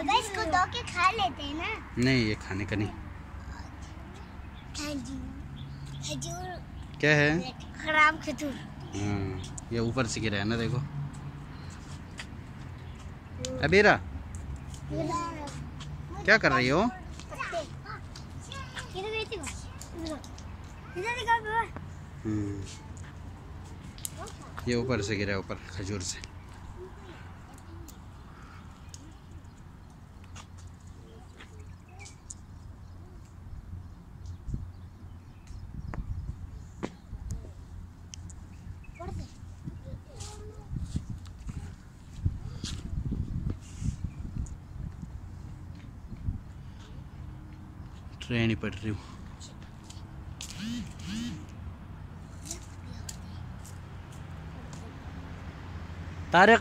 दादा इसको धो के खा लेते हैं ना? नहीं, ये खाने का नहीं। खजूर क्या है? खराब खजूर। हाँ, ये ऊपर से गिरा है ना, देखो। अबीरा क्या कर रही हो? ये ऊपर से गिरा है, ऊपर खजूर से। ट्रेन ही पड़ रही हूँ। तारिक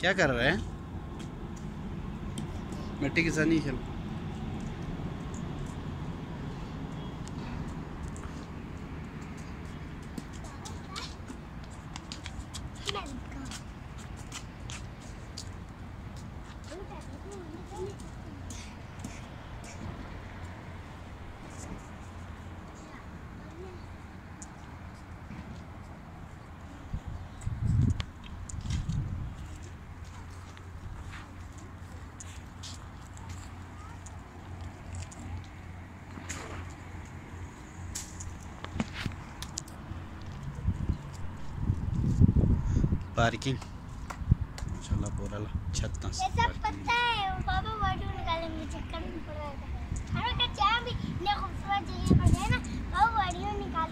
क्या कर रहे हैं? मिट्टी के साथ नहीं खेल। पार्किंग इंशाल्लाह पूरा 36 ये सब पता है, पापा वीडियो निकालेंगे, चक्कर में पड़ रहा था। हमारा क्या भी इतने खूबसूरत जगह पर गए ना, पापा वीडियो निकाल